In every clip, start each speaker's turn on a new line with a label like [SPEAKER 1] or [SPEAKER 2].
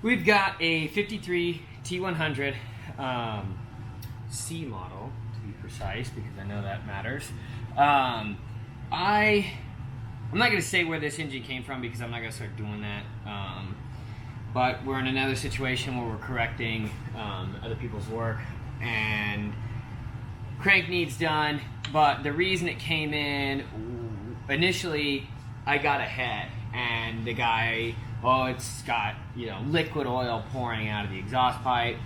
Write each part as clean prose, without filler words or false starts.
[SPEAKER 1] We've got a 53 T100 C model, to be precise, because I know that matters. I'm not going to say where this engine came from because I'm not going to start doing that. But we're in another situation where we're correcting other people's work, and crank needs done. But the reason it came in, initially I got ahead, and the guy, it's got, liquid oil pouring out of the exhaust pipe.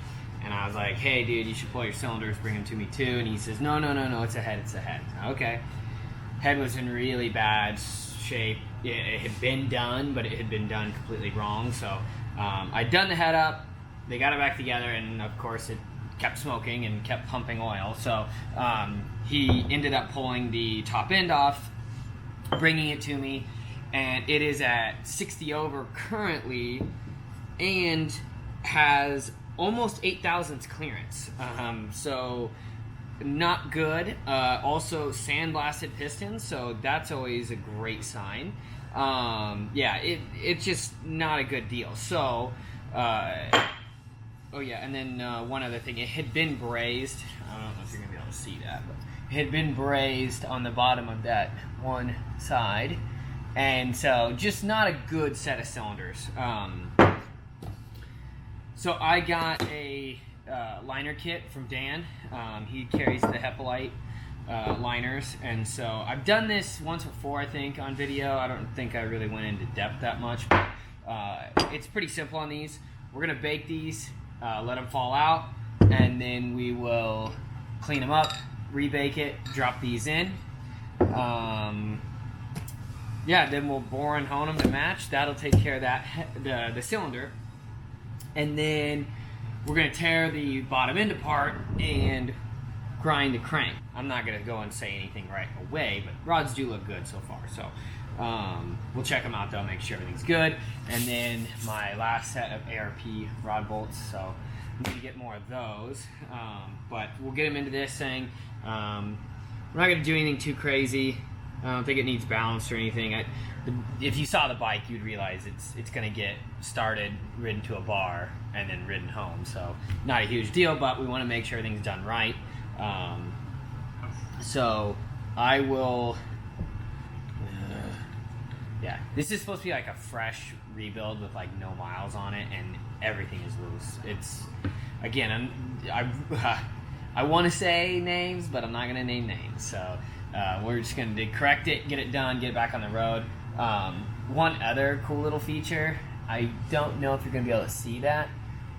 [SPEAKER 1] And I was like, hey dude, you should pull your cylinders, bring them to me too. And he says, no, it's a head. Okay. Head was in really bad shape. It had been done, but it had been done completely wrong. So I'd done the head up, they got it back together, and of course it kept smoking and kept pumping oil. So he ended up pulling the top end off, bringing it to me, and it is at 60 over currently and has almost 8 thousandths clearance. So not good. Also sandblasted pistons, so that's always a great sign. It's just not a good deal. So and then one other thing, it had been brazed. I don't know if you're gonna be able to see that, but it had been brazed on the bottom of that one side, and so just not a good set of cylinders. So I got a liner kit from Dan. He carries the Hepalite liners, and so I've done this once before, I think, on video. I don't think I really went into depth that much, but it's pretty simple on these. We're gonna bake these, let them fall out, and then we will clean them up, rebake it, drop these in. Then we'll bore and hone them to match. That'll take care of that, the cylinder. And then we're going to tear the bottom end apart and grind the crank. I'm not going to go and say anything right away, but rods do look good so far. So we'll check them out though, make sure everything's good. And then my last set of ARP rod bolts. So I'm going to get more of those. But we'll get them into this thing. We're not going to do anything too crazy. I don't think it needs balance or anything. If you saw the bike, you'd realize it's going to get started, ridden to a bar, and then ridden home. So not a huge deal, but we want to make sure everything's done right. So I will... this is supposed to be like a fresh rebuild with like no miles on it, and everything is loose. It's, again, I want to say names, but I'm not going to name names. So we're just going to correct it, get it done, get it back on the road. One other cool little feature, I don't know if you're going to be able to see that,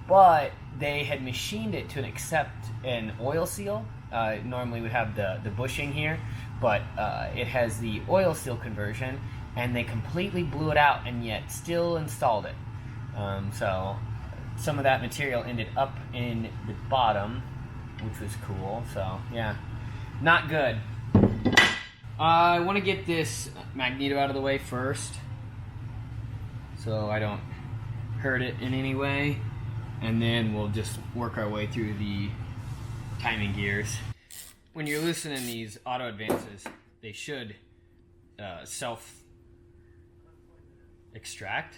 [SPEAKER 1] but they had machined it to accept an oil seal. Normally we have the bushing here, but it has the oil seal conversion, and they completely blew it out and yet still installed it. So some of that material ended up in the bottom, which was cool. So yeah, not good. I want to get this magneto out of the way first, so I don't hurt it in any way, and then we'll just work our way through the timing gears. When you're loosening these auto advances, they should self extract.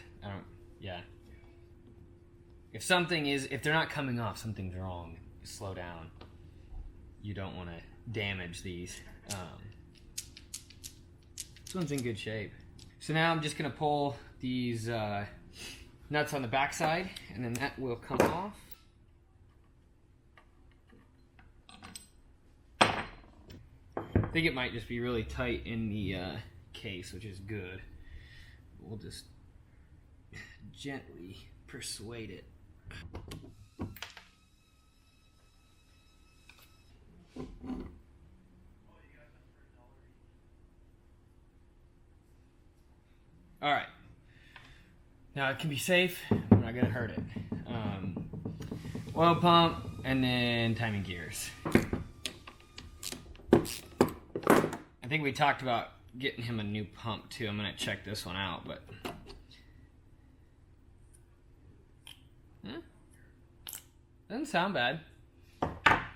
[SPEAKER 1] If they're not coming off, something's wrong. Slow down. You don't want to damage these. This one's in good shape. So now I'm just going to pull these nuts on the back side, and then that will come off. I think it might just be really tight in the case, which is good. We'll just gently persuade it. All right, now it can be safe. We're not gonna hurt it. Oil pump, and then timing gears. I think we talked about getting him a new pump too. I'm gonna check this one out, but doesn't sound bad.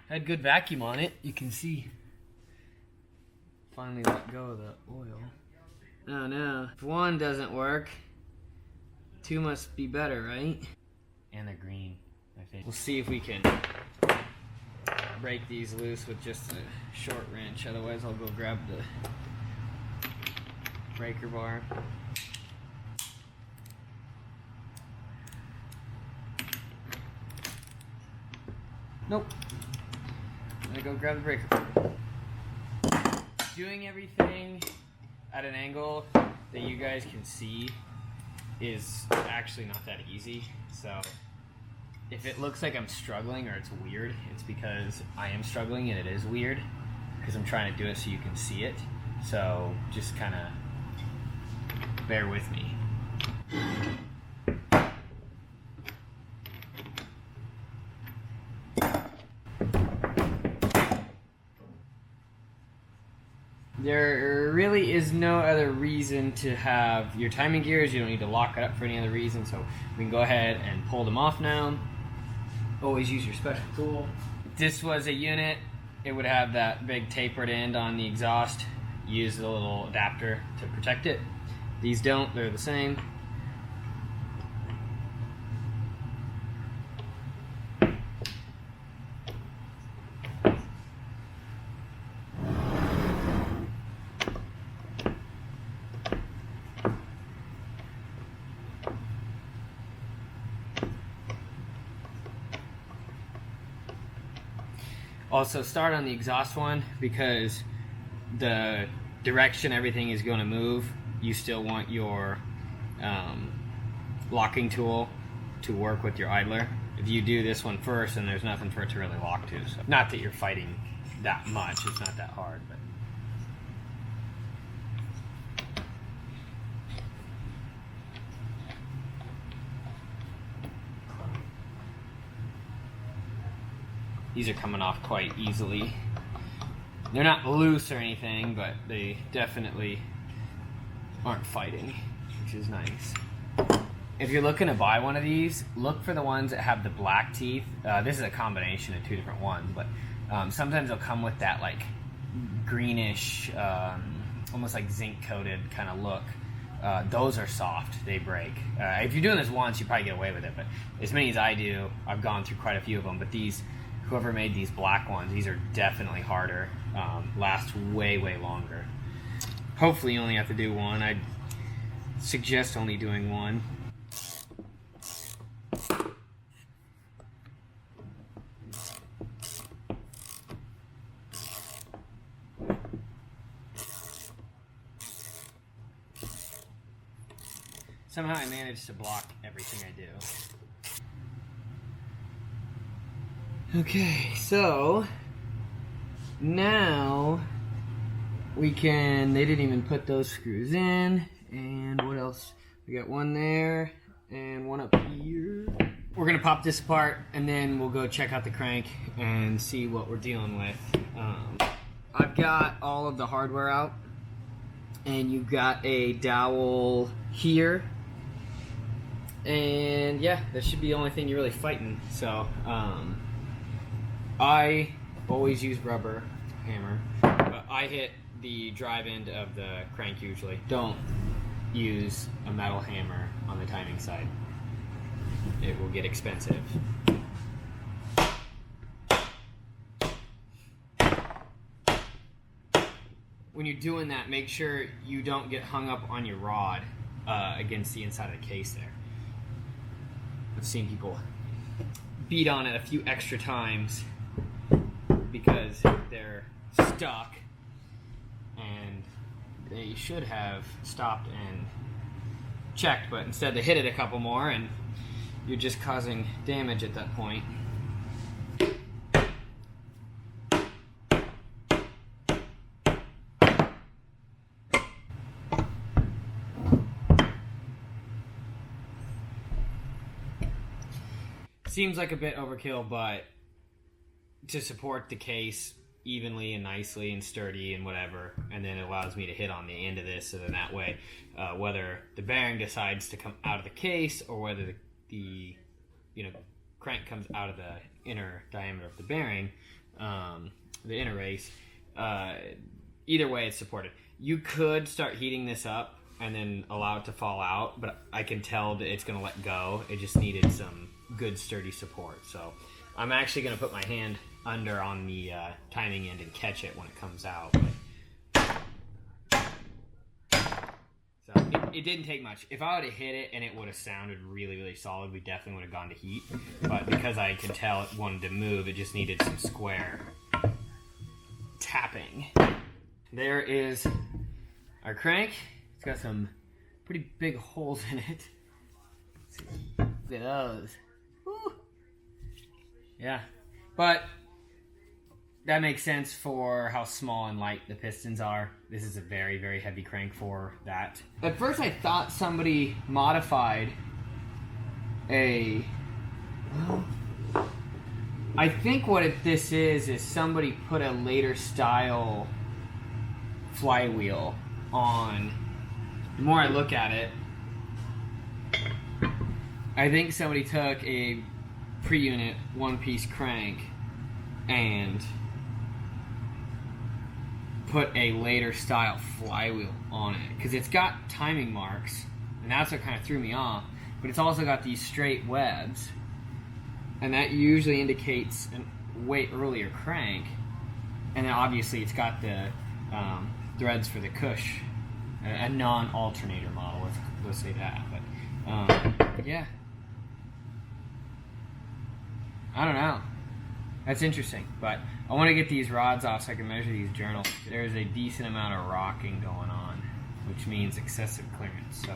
[SPEAKER 1] Had good vacuum on it. You can see. Finally let go of the oil. Oh no. If one doesn't work, two must be better, right? And they're green, I think. We'll see if we can break these loose with just a short wrench. Otherwise, I'll go grab the breaker bar. Nope. I'm gonna go grab the breaker bar. Doing everything at an angle that you guys can see is actually not that easy. So if it looks like I'm struggling or it's weird, it's because I am struggling and it is weird because I'm trying to do it so you can see it. So just kind of bear with me. There really is no other reason to have your timing gears. You don't need to lock it up for any other reason, so we can go ahead and pull them off now. Always use your special tool. If this was a unit, it would have that big tapered end on the exhaust. Use the little adapter to protect it. These don't, they're the same. Also, start on the exhaust one because the direction everything is going to move, you still want your locking tool to work with your idler. If you do this one first, then there's nothing for it to really lock to. So, not that you're fighting that much, it's not that hard, but these are coming off quite easily. They're not loose or anything, but they definitely aren't fighting, which is nice. If you're looking to buy one of these, look for the ones that have the black teeth. This is a combination of two different ones, but sometimes they'll come with that like greenish, almost like zinc coated kind of look. Those are soft, they break. If you're doing this once, you probably get away with it, but as many as I do, I've gone through quite a few of them, but these, whoever made these black ones, these are definitely harder, last way, way longer. Hopefully you only have to do one. I'd suggest only doing one. Somehow I managed to block everything I do. Okay, so now we can, they didn't even put those screws in, and what else? We got one there and one up here. We're gonna pop this apart and then we'll go check out the crank and see what we're dealing with. I've got all of the hardware out, and you've got a dowel here, and yeah, that should be the only thing you're really fighting. So I always use rubber hammer, but I hit the drive end of the crank usually. Don't use a metal hammer on the timing side. It will get expensive. When you're doing that, make sure you don't get hung up on your rod against the inside of the case there. I've seen people beat on it a few extra times because they're stuck, and they should have stopped and checked, but instead they hit it a couple more and you're just causing damage at that point. Seems like a bit overkill, but to support the case evenly and nicely and sturdy and whatever, and then it allows me to hit on the end of this, so then that way, whether the bearing decides to come out of the case or whether the crank comes out of the inner diameter of the bearing, the inner race, either way it's supported. You could start heating this up and then allow it to fall out, but I can tell that it's going to let go. It just needed some good sturdy support. So I'm actually going to put my hand under on the timing end and catch it when it comes out. So it didn't take much. If I would have hit it and it would have sounded really, really solid, we definitely would have gone to heat. But because I could tell it wanted to move, it just needed some square tapping. There is our crank. It's got some pretty big holes in it. Look at those. Woo. Yeah, but that makes sense for how small and light the pistons are. This is a very, very heavy crank for that. At first I thought somebody modified a... I think what this is somebody put a later style flywheel on. The more I look at it, I think somebody took a pre-unit one-piece crank and put a later style flywheel on it, because it's got timing marks, and that's what kind of threw me off. But it's also got these straight webs, and that usually indicates a way earlier crank. And then obviously it's got the threads for the cush, a non-alternator model. Let's say that. But yeah, I don't know. That's interesting, but I want to get these rods off so I can measure these journals. There's a decent amount of rocking going on, which means excessive clearance. So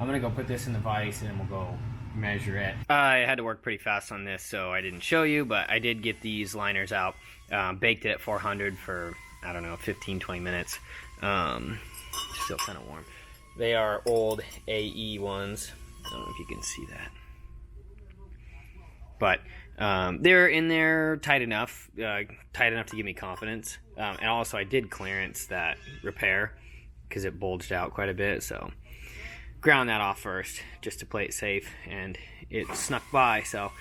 [SPEAKER 1] I'm going to go put this in the vise and then we'll go measure it. I had to work pretty fast on this, so I didn't show you, but I did get these liners out. Baked it at 400 for, I don't know, 15-20 minutes. Still kind of warm. They are old AE ones. I don't know if you can see that. But they're in there tight enough to give me confidence. And also I did clearance that repair because it bulged out quite a bit, so ground that off first just to play it safe, and it snuck by. So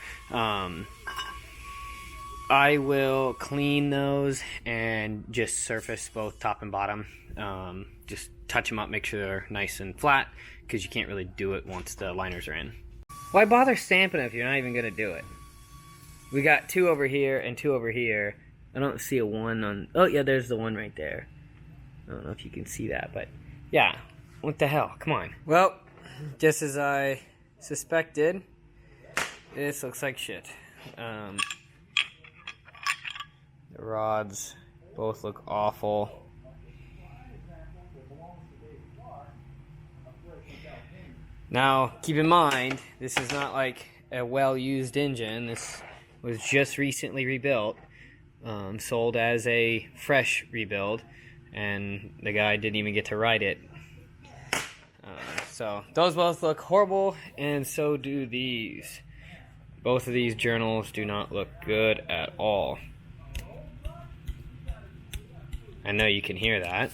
[SPEAKER 1] I will clean those and just surface both top and bottom. Just touch them up, make sure they're nice and flat, because you can't really do it once the liners are in. Why bother stamping if you're not even going to do it? We got 2 over here and 2 over here. I don't see a 1 on... Oh, yeah, there's the 1 right there. I don't know if you can see that, but... Yeah, what the hell? Come on. Well, just as I suspected, this looks like shit. The rods both look awful. Now, keep in mind, this is not like a well-used engine. This was just recently rebuilt, sold as a fresh rebuild, and the guy didn't even get to ride it. So those both look horrible, and so do these. Both of these journals do not look good at all. I know you can hear that.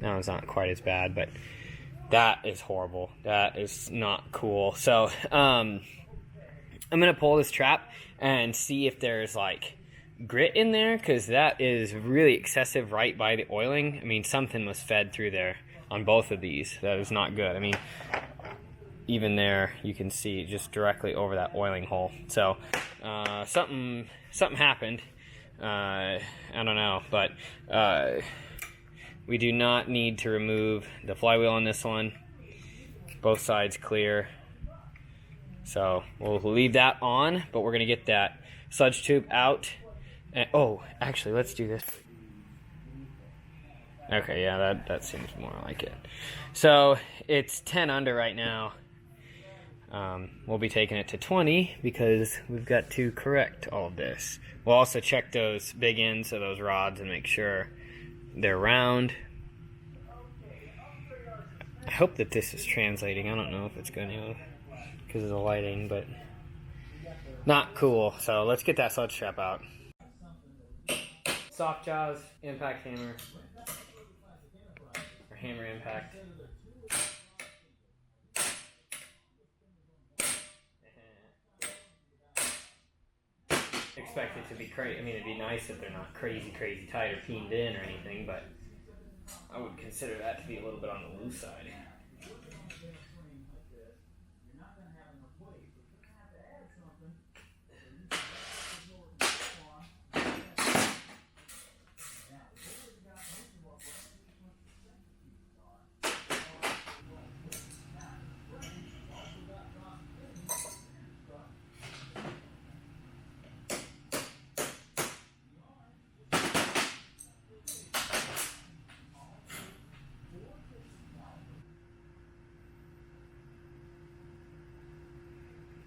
[SPEAKER 1] No, it's not quite as bad, but that is horrible. That is not cool. So I'm gonna pull this trap and see if there's like grit in there, because that is really excessive right by the oiling. I mean, something was fed through there on both of these. That is not good. I mean, even there you can see just directly over that oiling hole. So something happened. I don't know, but we do not need to remove the flywheel on this one. Both sides clear. So we'll leave that on, but we're going to get that sludge tube out. And, oh, actually, let's do this. Okay, yeah, that seems more like it. So it's 10 under right now. We'll be taking it to 20 because we've got to correct all of this. We'll also check those big ends of those rods and make sure they're round. I hope that this is translating. I don't know if it's going to because of the lighting, but not cool. So let's get that sludge trap out. Soft jaws, impact hammer, or hammer impact. Expect it to be crazy. I mean, it'd be nice if they're not crazy tight or peened in or anything, but I would consider that to be a little bit on the loose side.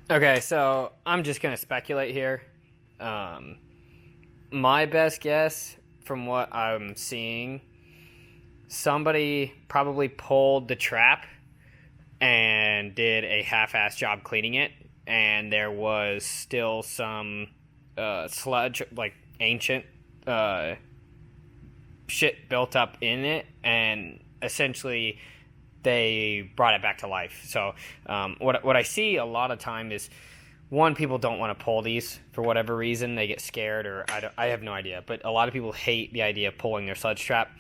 [SPEAKER 1] Okay, so I'm just gonna speculate here. My best guess from what I'm seeing, somebody probably pulled the trap and did a half-assed job cleaning it, and there was still some sludge, like ancient shit built up in it, and essentially they brought it back to life. So what I see a lot of time is, one, people don't want to pull these for whatever reason. They get scared, or I have no idea. But a lot of people hate the idea of pulling their sludge trap.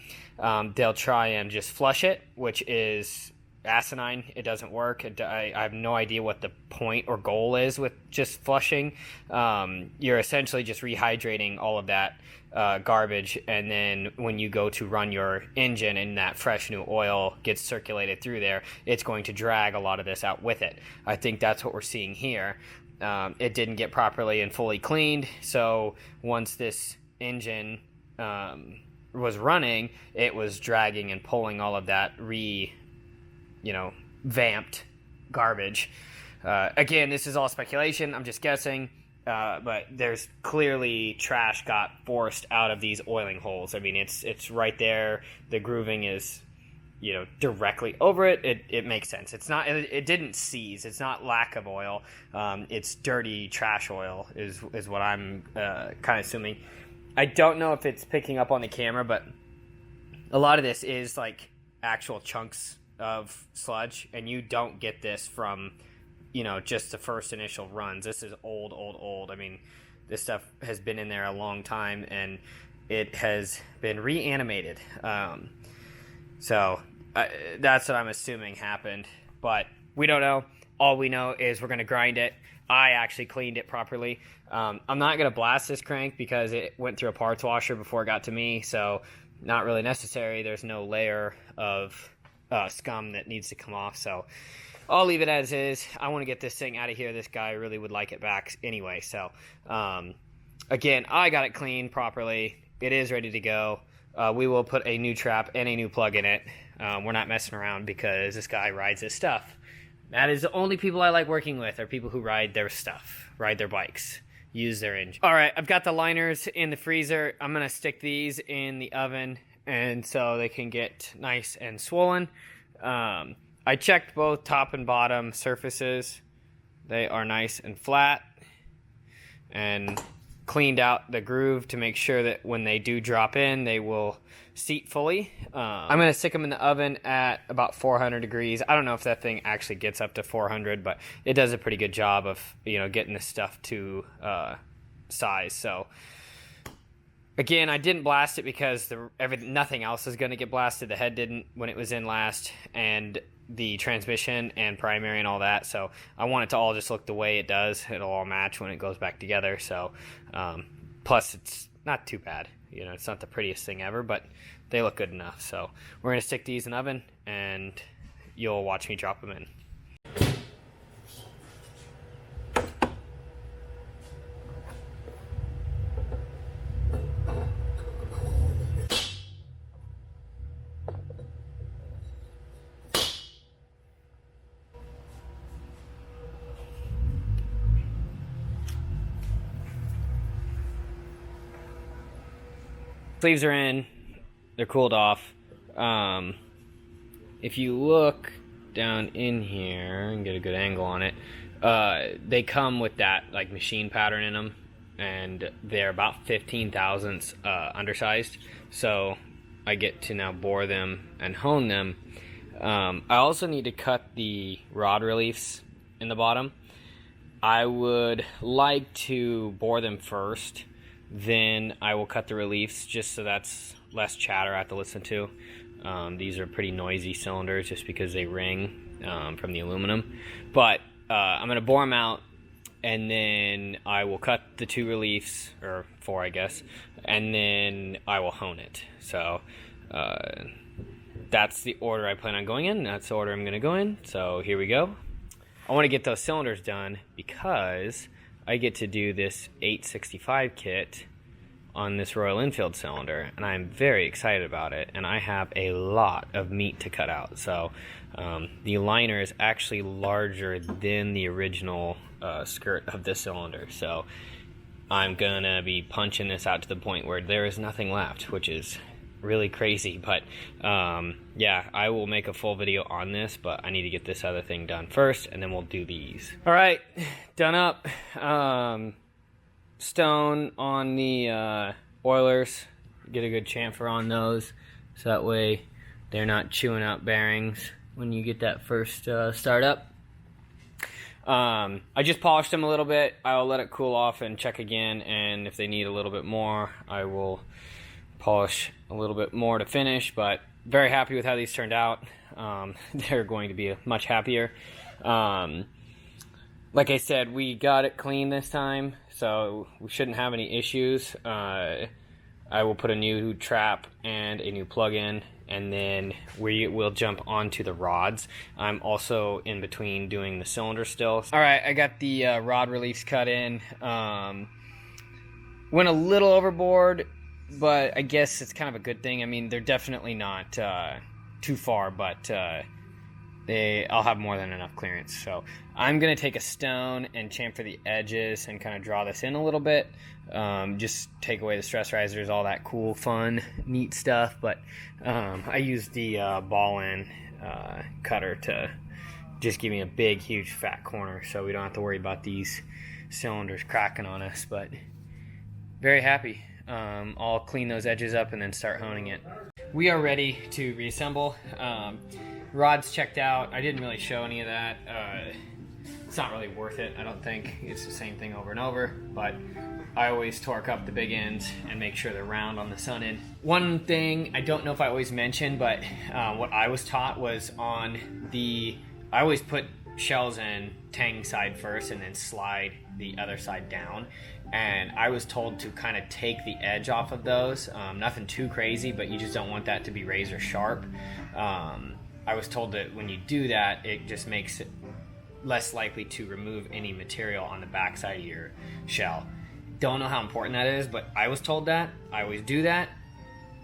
[SPEAKER 1] They'll try and just flush it, which is asinine. It doesn't work. I have no idea what the point or goal is with just flushing. You're essentially just rehydrating all of that garbage, and then when you go to run your engine and that fresh new oil gets circulated through there, it's going to drag a lot of this out with it. I think that's what we're seeing here. It didn't get properly and fully cleaned, so once this engine was running, it was dragging and pulling all of that vamped garbage. Again, this is all speculation. I'm just guessing. But there's clearly trash got forced out of these oiling holes. I mean, it's right there. The grooving is, directly over it. It makes sense. It's not. It didn't seize. It's not lack of oil. It's dirty trash oil is what I'm kind of assuming. I don't know if it's picking up on the camera, but a lot of this is like actual chunks of sludge, and you don't get this from just the first initial runs. This is old. I mean, this stuff has been in there a long time, and it has been reanimated. So that's what I'm assuming happened, but we don't know. All we know is we're going to grind it. I actually cleaned it properly. I'm not going to blast this crank because it went through a parts washer before it got to me, so not really necessary. There's no layer of scum that needs to come off, so I'll leave it as is. I want to get this thing out of here. This guy really would like it back anyway. So, again, I got it cleaned properly. It is ready to go. We will put a new trap and a new plug in it. We're not messing around because this guy rides his stuff. That is the only people I like working with, are people who ride their stuff, ride their bikes, use their engine. All right, I've got the liners in the freezer. I'm going to stick these in the oven, and so they can get nice and swollen. I checked both top and bottom surfaces. They are nice and flat, and cleaned out the groove to make sure that when they do drop in, they will seat fully. I'm going to stick them in the oven at about 400 degrees. I don't know if that thing actually gets up to 400, but it does a pretty good job of, getting this stuff to size. So again, I didn't blast it because nothing else is going to get blasted. The head didn't when it was in last, and the transmission and primary and all that. So I want it to all just look the way it does. It'll all match when it goes back together. So plus it's not too bad. It's not the prettiest thing ever, but they look good enough. So we're going to stick these in the oven, and you'll watch me drop them in. Sleeves are in, they're cooled off. If you look down in here and get a good angle on it, they come with that like machine pattern in them, and they're about 15 thousandths undersized, so I get to now bore them and hone them. I also need to cut the rod reliefs in the bottom. I would like to bore them first, then I will cut the reliefs, just so that's less chatter I have to listen to. These are pretty noisy cylinders just because they ring from the aluminum. But I'm going to bore them out, and then I will cut the 2 reliefs, or 4 I guess, and then I will hone it. So that's the order I plan on going in. That's the order I'm going to go in. So here we go. I want to get those cylinders done because I get to do this 865 kit on this Royal Enfield cylinder, and I'm very excited about it, and I have a lot of meat to cut out. So the liner is actually larger than the original skirt of this cylinder, so I'm gonna be punching this out to the point where there is nothing left, which is really crazy. But yeah, I will make a full video on this, but I need to get this other thing done first, and then we'll do these. All right, done up. Stone on the oilers, get a good chamfer on those, so that way they're not chewing out bearings when you get that first start up. I just polished them a little bit. I'll let it cool off and check again, and if they need a little bit more, I will polish a little bit more to finish. But very happy with how these turned out. They're going to be much happier. Like I said, we got it clean this time, so we shouldn't have any issues. I will put a new trap and a new plug-in, and then we will jump onto the rods. I'm also in between doing the cylinder still. All right, I got the rod release cut in. Went a little overboard, but I guess it's kind of a good thing. I mean, they're definitely not too far, but I'll have more than enough clearance. So I'm gonna take a stone and chamfer the edges and kind of draw this in a little bit. Just take away the stress risers, all that cool, fun, neat stuff. But I used the ball-in cutter to just give me a big, huge, fat corner, so we don't have to worry about these cylinders cracking on us. But very happy. I'll clean those edges up and then start honing it. We are ready to reassemble. Rods checked out. I didn't really show any of that. It's not really worth it, I don't think. It's the same thing over and over, but I always torque up the big ends and make sure they're round on the sun end. One thing I don't know if I always mentioned, but what I was taught was I always put shells in tang side first and then slide the other side down. And I was told to kind of take the edge off of those. Nothing too crazy, but you just don't want that to be razor sharp. I was told that when you do that, it just makes it less likely to remove any material on the backside of your shell. Don't know how important that is, but I was told that. I always do that.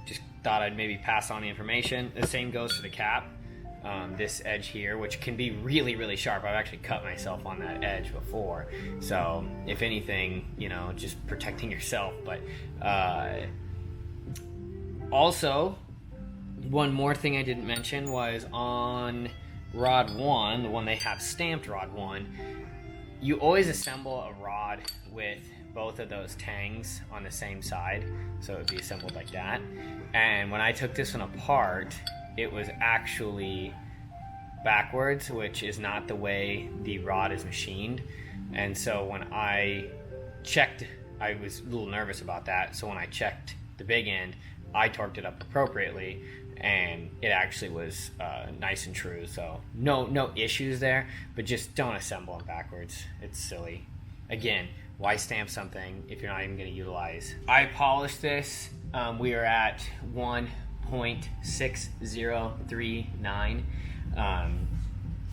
[SPEAKER 1] Just thought I'd maybe pass on the information. The same goes for the cap. This edge here, which can be really, really sharp. I've actually cut myself on that edge before. So if anything, you know, just protecting yourself. But also, one more thing I didn't mention was on rod 1, the one they have stamped rod 1, you always assemble a rod with both of those tangs on the same side, so it would be assembled like that. And when I took this one apart, it was actually backwards, which is not the way the rod is machined. And so when I checked, I was a little nervous about that, so when I checked the big end, I torqued it up appropriately, and it actually was nice and true. So no issues there, but just don't assemble them backwards. It's silly. Again, why stamp something if you're not even going to utilize? I polished this. We are at 1.6039.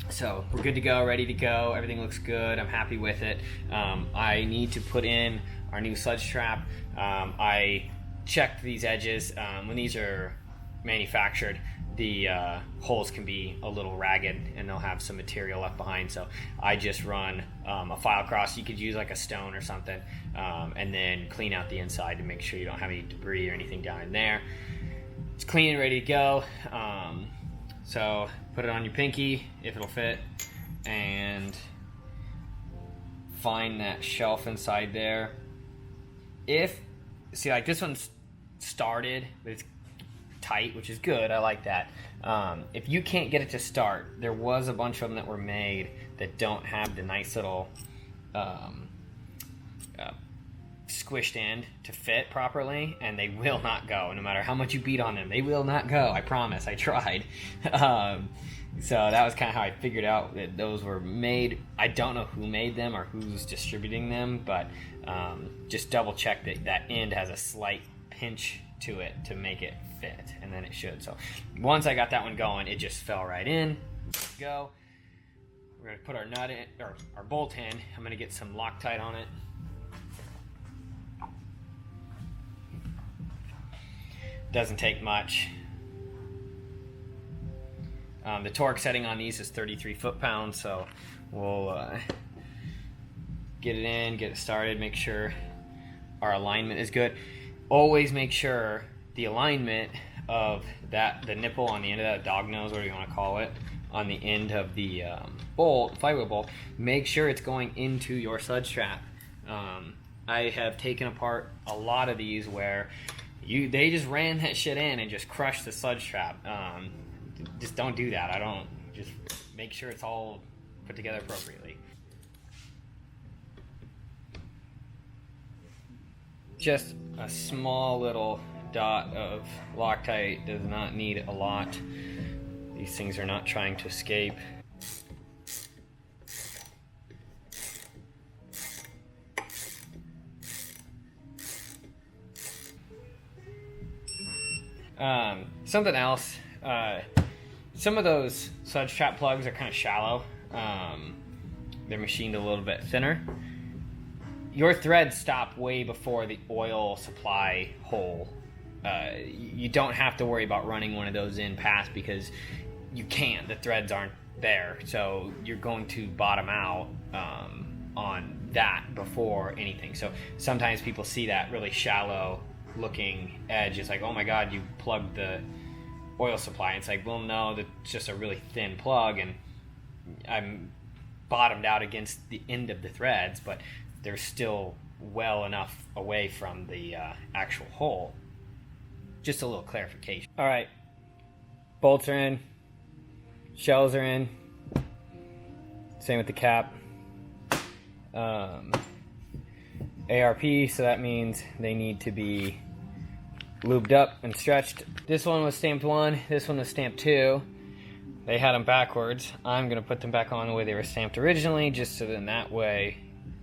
[SPEAKER 1] So we're good to go, ready to go. Everything looks good. I'm happy with it. I need to put in our new sludge trap. I checked these edges. When these are manufactured, the holes can be a little ragged and they'll have some material left behind, so I just run a file across. You could use like a stone or something, and then clean out the inside to make sure you don't have any debris or anything down in there. It's clean and ready to go. So put it on your pinky if it'll fit, and find that shelf inside there. See, like this one's started, but it's tight, which is good. I like that. If you can't get it to start, there was a bunch of them that were made that don't have the nice little squished end to fit properly, and they will not go. No matter how much you beat on them, they will not go. I promise. I tried. So that was kind of how I figured out that those were made. I don't know who made them or who's distributing them, but just double check that that end has a slight pinch to it to make it fit, and then it should. So once I got that one going, it just fell right in. Let's go. We're gonna put our nut in, or our bolt in. I'm gonna get some Loctite on it. Doesn't take much. The torque setting on these is 33 foot-pounds, so we'll get it in, get it started, make sure our alignment is good. Always make sure the alignment of the nipple on the end of that dog nose, whatever you want to call it, on the end of the flywheel bolt, make sure it's going into your sludge trap. I have taken apart a lot of these where they just ran that shit in and just crushed the sludge trap. Just don't do that. Just make sure it's all put together appropriately. Just a small little dot of Loctite, does not need a lot. These things are not trying to escape. Something else, some of those sludge trap plugs are kind of shallow. They're machined a little bit thinner. Your threads stop way before the oil supply hole. You don't have to worry about running one of those in past because you can't. The threads aren't there, so you're going to bottom out on that before anything. So sometimes people see that really shallow looking edge. It's like, oh my god, you plugged the oil supply. It's like, well, no, that's just a really thin plug, and I'm bottomed out against the end of the threads, but they're still well enough away from the actual hole. Just a little clarification. All right, bolts are in, shells are in, same with the cap. ARP, so that means they need to be lubed up and stretched. This one was stamped 1, this one was stamped 2. They had them backwards. I'm gonna put them back on the way they were stamped originally, just so then that way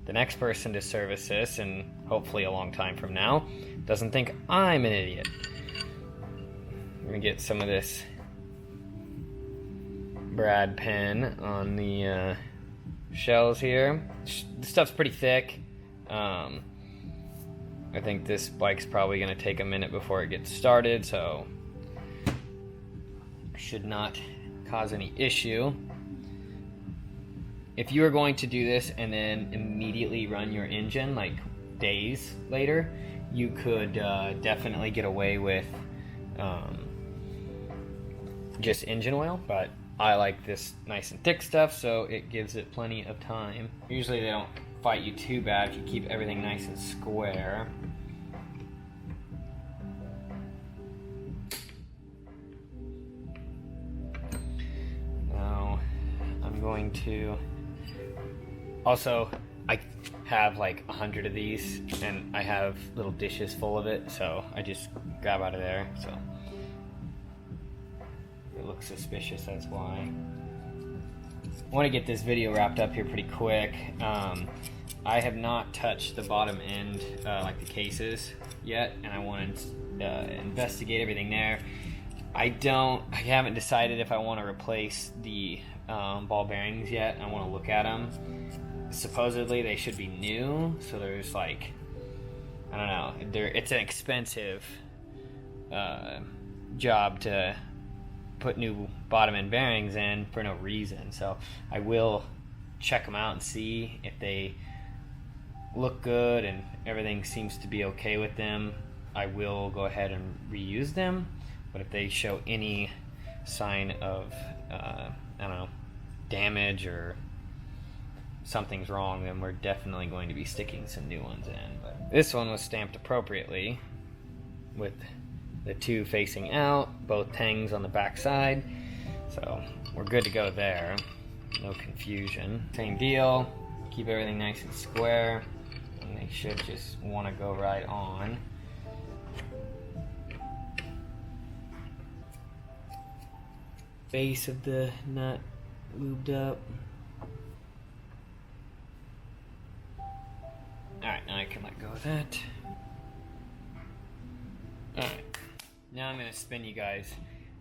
[SPEAKER 1] the next person to service this, and hopefully a long time from now, doesn't think I'm an idiot. I'm gonna get some of this brad pen on the shells here. The stuff's pretty thick. I think this bike's probably gonna take a minute before it gets started, so should not cause any issue. If you are going to do this and then immediately run your engine like days later, you could definitely get away with just engine oil, but I like this nice and thick stuff, so it gives it plenty of time. Usually they don't fight you too bad if you keep everything nice and square. Now I'm going to also, I have like 100 of these and I have little dishes full of it, so I just grab out of there. So it looks suspicious, that's why. I want to get this video wrapped up here pretty quick. I have not touched the bottom end, like the cases yet, and I want to investigate everything there. I haven't decided if I want to replace the ball bearings yet. I want to look at them. Supposedly they should be new, so there's like, I don't know, it's an expensive job to put new bottom end bearings in for no reason. So I will check them out and see if they look good and everything seems to be okay with them. I will go ahead and reuse them, but if they show any sign of I don't know, damage or something's wrong, then we're definitely going to be sticking some new ones in. But this one was stamped appropriately with the two facing out, both tangs on the back side, so we're good to go there. No confusion. Same deal, keep everything nice and square, and they should just want to go right on. Base of the nut lubed up. Alright, now I can let go of that. Alright, now I'm going to spin you guys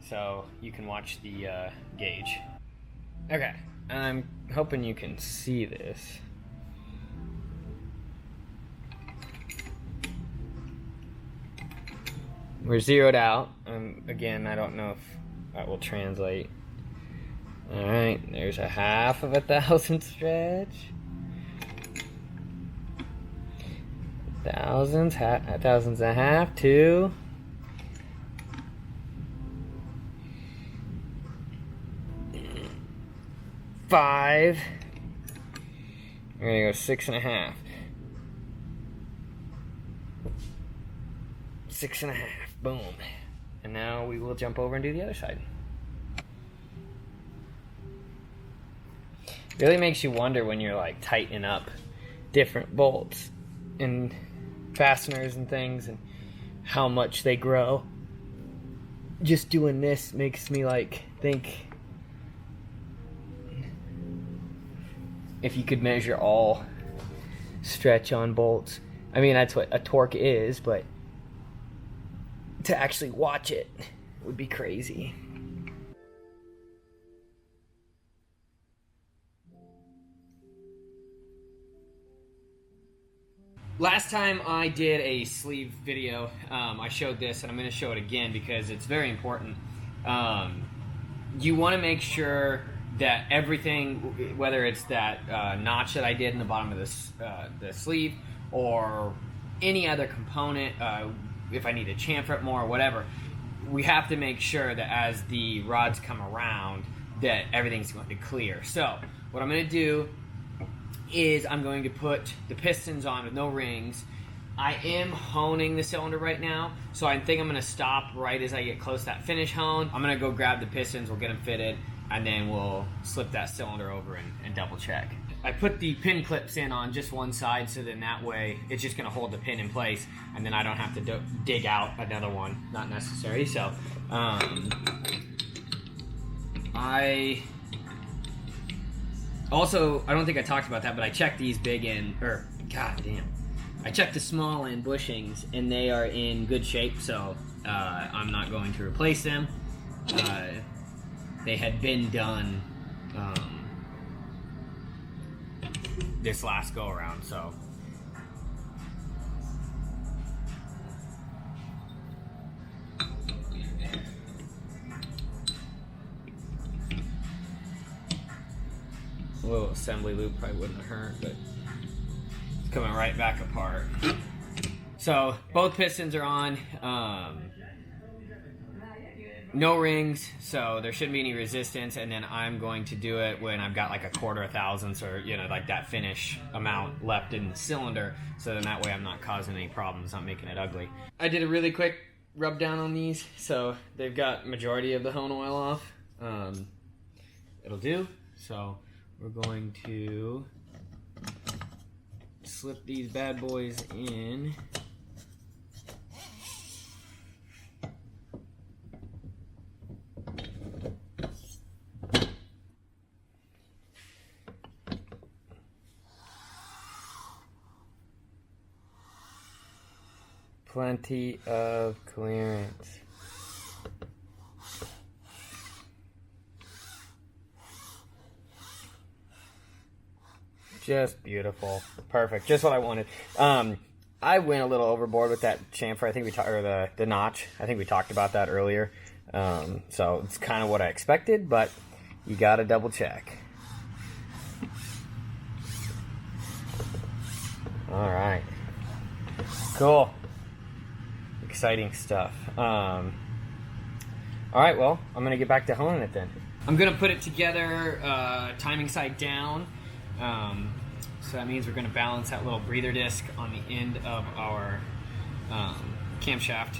[SPEAKER 1] so you can watch the gauge. Okay, I'm hoping you can see this. we're zeroed out. Again, I don't know if that will translate. All right, there's a 1/2 stretch. Thousands, thousands and a half, 2. Five. We're gonna go 6.5. 6.5. Boom. And now we will jump over and do the other side. Really makes you wonder when you're like tightening up different bolts and fasteners and things and how much they grow. Just doing this makes me like think if you could measure all stretch on bolts. I mean, that's what a torque is, but to actually watch it would be crazy. Last time I did a sleeve video, I showed this, and I'm going to show it again because it's very important. You want to make sure that everything, whether it's that notch that I did in the bottom of the sleeve or any other component, if I need to chamfer it more or whatever, we have to make sure that as the rods come around that everything's going to clear. So what I'm going to do is I'm going to put the pistons on with no rings. I am honing the cylinder right now, so I think I'm going to stop right as I get close to that finish hone. I'm going to go grab the pistons, we'll get them fitted, and then we'll slip that cylinder over and double check. I put the pin clips in on just one side, so then that way it's just going to hold the pin in place, and then I don't have to dig out another one. Not necessary. So Also, I don't think I talked about that, but I checked these big end, or god damn, I checked the small end bushings, and they are in good shape, so I'm not going to replace them. They had been done this last go around, so. A little assembly loop probably wouldn't have hurt, but it's coming right back apart. So both pistons are on. No rings, so there shouldn't be any resistance, and then I'm going to do it when I've got like 1/4 thousandths or, you know, like that finish amount left in the cylinder, so then that way I'm not causing any problems, not making it ugly. I did a really quick rub down on these, so they've got majority of the hone oil off. It'll do. So we're going to slip these bad boys in. Plenty of clearance. Just beautiful. Perfect. Just what I wanted. I went a little overboard with that chamfer. I think we talked, or the notch. I think we talked about that earlier. So it's kind of what I expected, but you got to double check. All right. Cool. Exciting stuff. All right, well, I'm going to get back to honing it then. I'm going to put it together timing side down. So that means we're going to balance that little breather disc on the end of our camshaft.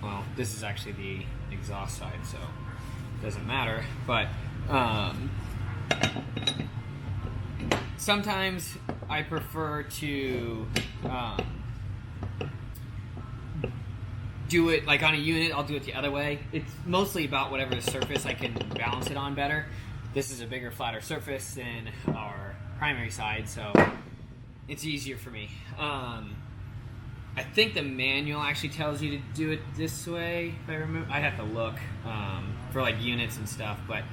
[SPEAKER 1] Well, this is actually the exhaust side, so it doesn't matter. But sometimes I prefer to do it like on a unit. I'll do it the other way. It's mostly about whatever the surface I can balance it on better. This is a bigger, flatter surface than our primary side, so it's easier for me. I think the manual actually tells you to do it this way, if I remember. I'd have to look for like units and stuff, but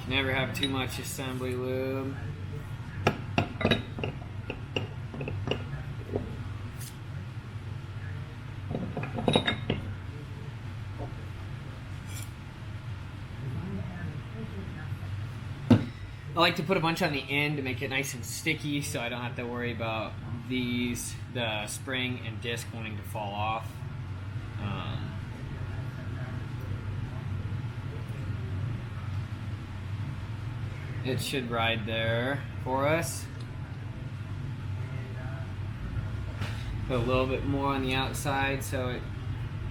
[SPEAKER 1] Never have too much assembly lube. I like to put a bunch on the end to make it nice and sticky so I don't have to worry about the spring and disc wanting to fall off. It should ride there for us. Put a little bit more on the outside so it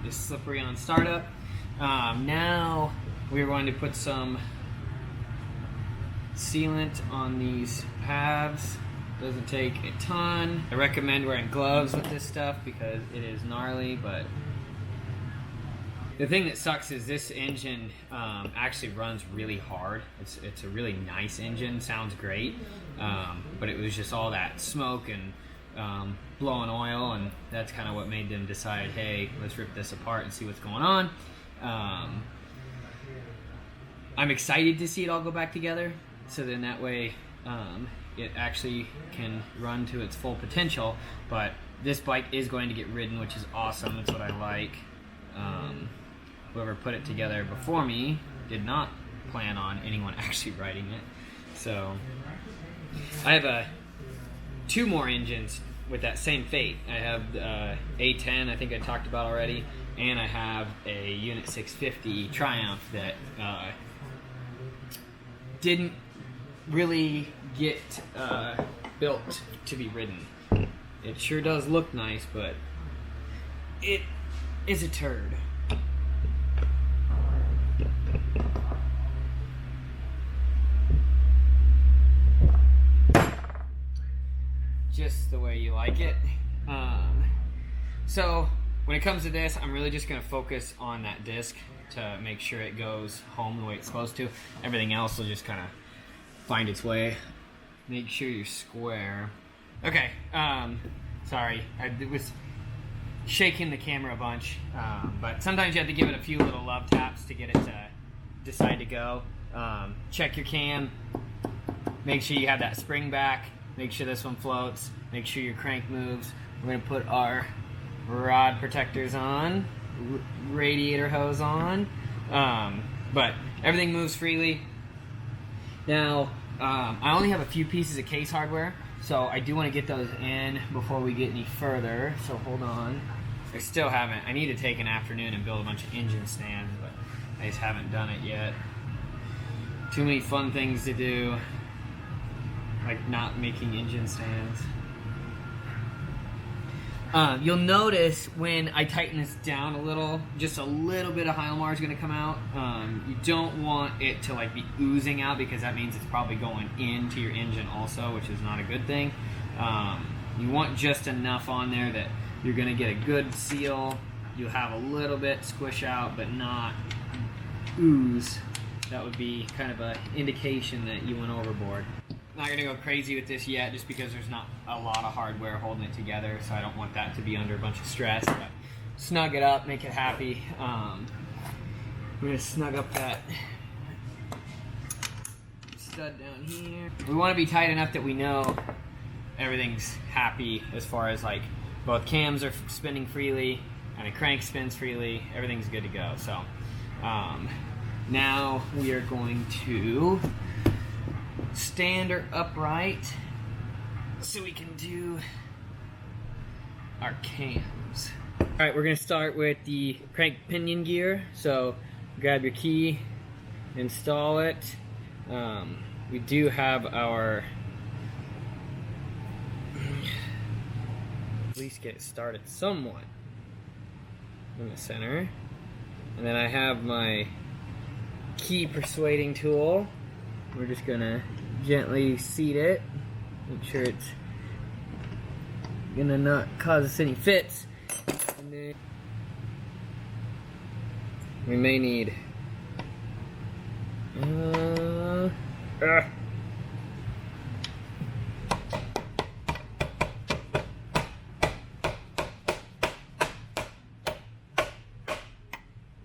[SPEAKER 1] is slippery on startup. Now we're going to put some sealant on these halves. Doesn't take a ton. I recommend wearing gloves with this stuff because it is gnarly, but the thing that sucks is this engine actually runs really hard. It's a really nice engine, sounds great, but it was just all that smoke and blowing oil, and that's kind of what made them decide, hey, let's rip this apart and see what's going on. I'm excited to see it all go back together, so then that way it actually can run to its full potential. But this bike is going to get ridden, which is awesome. That's what I like. Whoever put it together before me did not plan on anyone actually riding it. So I have two more engines with that same fate. I have A10, I think I talked about already, and I have a Unit 650 Triumph that didn't really get built to be ridden. It sure does look nice, but it is a turd. Just the way you like it. So when it comes to this, I'm really just going to focus on that disc to make sure it goes home the way it's supposed to. Everything else will just kind of find its way. Make sure you're square. Okay, sorry, I was shaking the camera a bunch, but sometimes you have to give it a few little love taps to get it to decide to go. Check your cam, make sure you have that spring back, make sure this one floats, make sure your crank moves. We're going to put our rod protectors on, radiator hose on, but everything moves freely. Now, I only have a few pieces of case hardware, so I do want to get those in before we get any further, so hold on. I still haven't. I need to take an afternoon and build a bunch of engine stands, but I just haven't done it yet. Too many fun things to do, like not making engine stands. You'll notice when I tighten this down a little, just a little bit of Hyalmar is going to come out. You don't want it to like be oozing out because that means it's probably going into your engine also, which is not a good thing. You want just enough on there that you're going to get a good seal. You'll have a little bit squish out, but not ooze. That would be kind of an indication that you went overboard. Not going to go crazy with this yet just because there's not a lot of hardware holding it together, so I don't want that to be under a bunch of stress. But snug it up, make it happy. I'm going to snug up that stud down here. We want to be tight enough that we know everything's happy as far as like both cams are spinning freely and the crank spins freely. Everything's good to go. So now we are going to stand her upright so we can do our cams. Alright, we're going to start with the crank pinion gear. So grab your key, install it. We do have our, at least get it started somewhat in the center. And then I have my key persuading tool. We're just going to gently seat it, make sure it's gonna not cause us any fits. And then we may need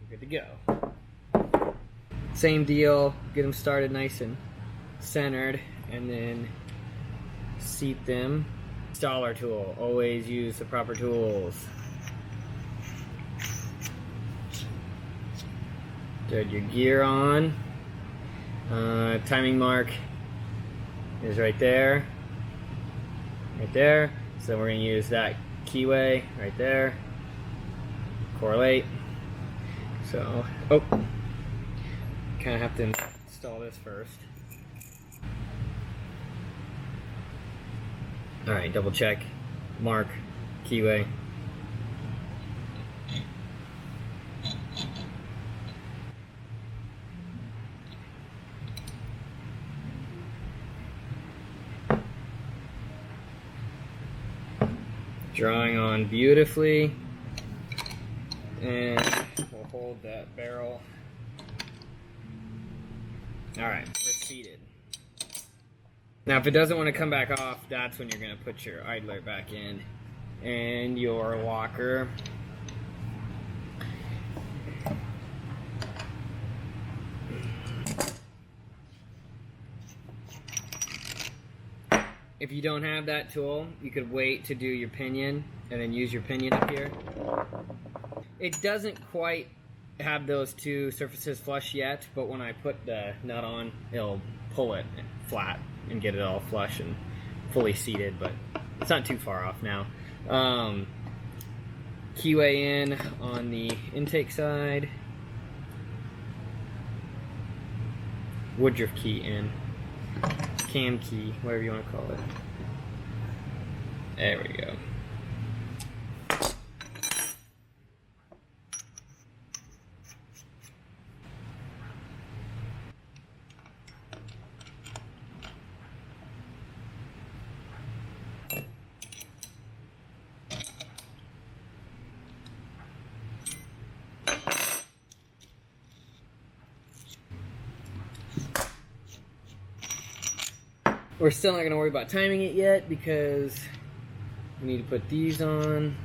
[SPEAKER 1] good to go. same deal, get them started nice and centered, and then seat them. Installer tool, always use the proper tools. Good, your gear on. Timing mark is right there. Right there. So we're going to use that keyway right there. Correlate. So, kind of have to install this first. Alright, double check. Mark. Keyway. Drawing on beautifully, and we'll hold that barrel. Alright, we're seated. Now if it doesn't want to come back off, that's when you're going to put your idler back in and your walker. If you don't have that tool, you could wait to do your pinion and then use your pinion up here. It doesn't quite have those two surfaces flush yet, but when I put the nut on, it'll pull it flat and get it all flush and fully seated, but it's not too far off now. Keyway in on the intake side. Woodruff key in. Cam key, whatever you want to call it. There we go. We're still not going to worry about timing it yet because we need to put these on.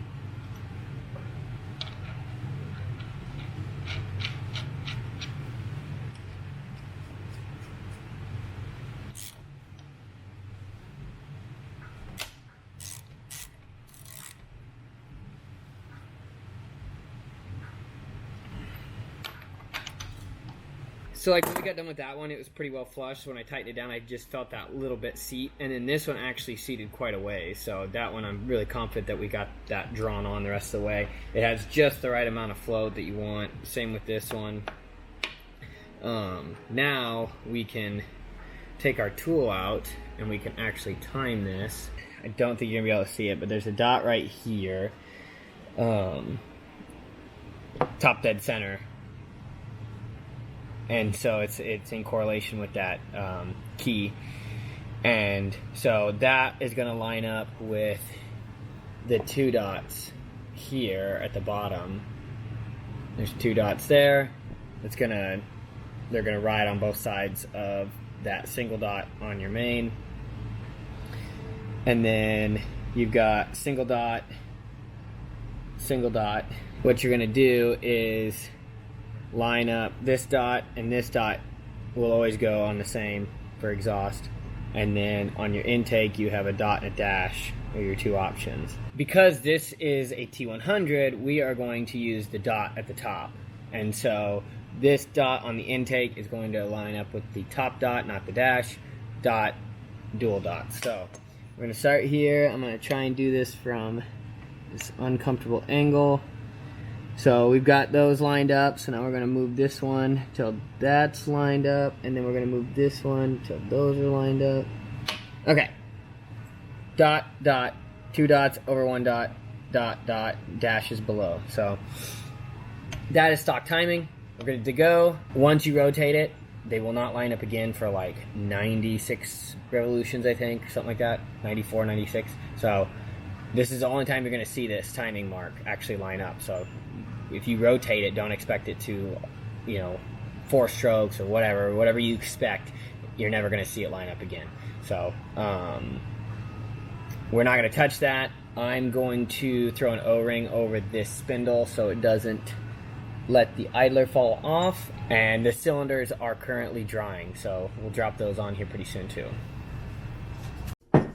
[SPEAKER 1] So like when we got done with that one, it was pretty well flushed. When I tightened it down, I just felt that little bit seat. And then this one actually seated quite a way. So that one, I'm really confident that we got that drawn on the rest of the way. It has just the right amount of flow that you want. Same with this one. Now we can take our tool out and we can actually time this. I don't think you're gonna be able to see it, but there's a dot right here. Top dead center. And so it's in correlation with that key, and so that is going to line up with the two dots here at the bottom. There's two dots there. They're gonna ride on both sides of that single dot on your main, and then you've got single dot, single dot. What you're going to do is line up this dot, and this dot will always go on the same for exhaust, and then on your intake you have a dot and a dash are your two options. Because this is a T100, we are going to use the dot at the top, and so this dot on the intake is going to line up with the top dot, not the dash. Dot, dual dots. So we're going to start here. I'm going to try and do this from this uncomfortable angle. So we've got those lined up, so now we're going to move this one till that's lined up, and then we're going to move this one till those are lined up. Okay. Dot, dot, two dots over one dot, dot, dot, dash is below. So that is stock timing. We're good to go. Once you rotate it, they will not line up again for like 96 revolutions, I think, something like that, 94, 96. So this is the only time you're going to see this timing mark actually line up. So if you rotate it, don't expect it to, 4 strokes or whatever you expect, you're never going to see it line up again. So we're not going to touch that. I'm going to throw an O-ring over this spindle so it doesn't let the idler fall off, and the cylinders are currently drying, so we'll drop those on here pretty soon too. I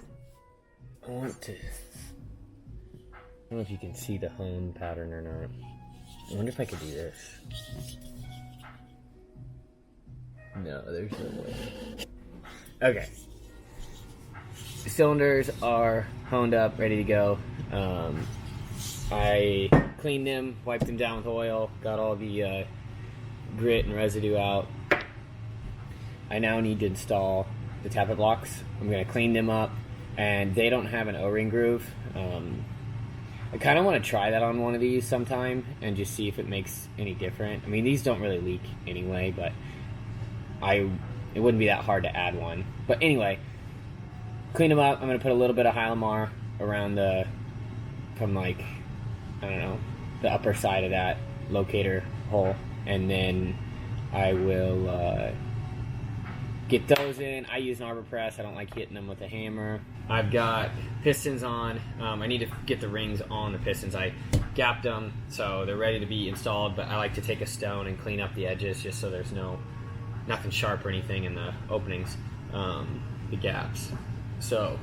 [SPEAKER 1] don't know if you can see the hone pattern or not. I wonder if I could do this. No, there's no way. Okay. The cylinders are honed up, ready to go. I cleaned them, wiped them down with oil, got all the grit and residue out. I now need to install the tappet blocks. I'm going to clean them up, and they don't have an O-ring groove. I kind of want to try that on one of these sometime and just see if it makes any different. I mean, these don't really leak anyway, but it wouldn't be that hard to add one. But anyway, clean them up. I'm going to put a little bit of Hylamar around from like, I don't know, the upper side of that locator hole, and then I will get those in. I use an arbor press. I don't like hitting them with a hammer. I've got pistons on. I need to get the rings on the pistons. I gapped them so they're ready to be installed, but I like to take a stone and clean up the edges just so there's nothing sharp or anything in the openings, the gaps. So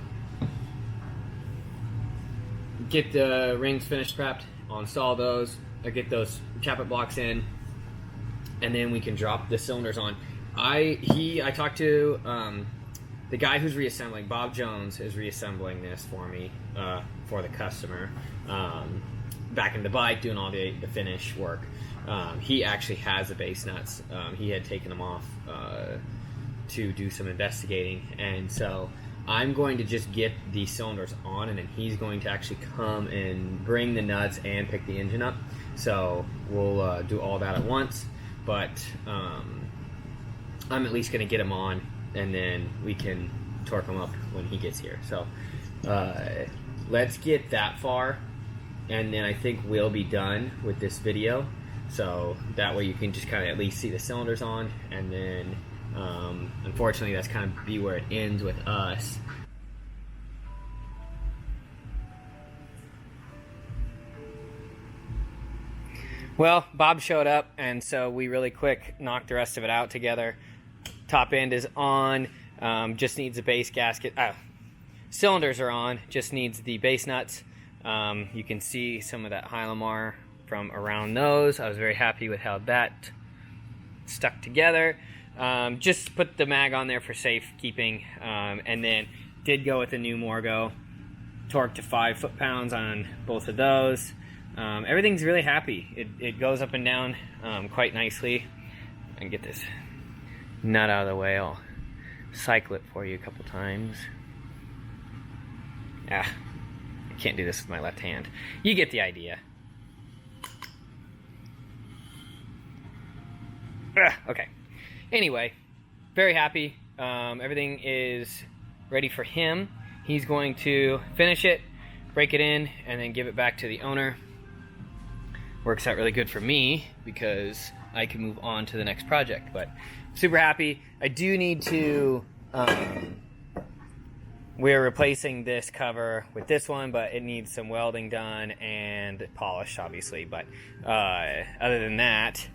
[SPEAKER 1] get the rings finished prepped. I'll install those. I'll get those tappet blocks in, and then we can drop the cylinders on. I talked to the guy who's reassembling. Bob Jones is reassembling this for me, for the customer, back in the bike, doing all the finish work. He actually has the base nuts. He had taken them off to do some investigating, and so I'm going to just get the cylinders on, and then he's going to actually come and bring the nuts and pick the engine up. So we'll do all that at once, but I'm at least going to get them on, and then we can torque them up when he gets here. So let's get that far, and then I think we'll be done with this video. So that way you can just kind of at least see the cylinders on, and then unfortunately that's kind of be where it ends with us. Well, Bob showed up, and so we really quick knocked the rest of it out together. Top end is on, just needs a base gasket. Cylinders are on, just needs the base nuts. You can see some of that Hylamar from around those. I was very happy with how that stuck together. Just put the mag on there for safekeeping, and then did go with the new Morgo. Torque to 5 foot-pounds on both of those. Everything's really happy. It goes up and down quite nicely. I can get this nut out of the way. I'll cycle it for you a couple times. I can't do this with my left hand. You get the idea. Okay. Anyway, very happy. Everything is ready for him. He's going to finish it, break it in, and then give it back to the owner. Works out really good for me because I can move on to the next project. But super happy. I do need to we're replacing this cover with this one, but it needs some welding done and polished, obviously. But other than that,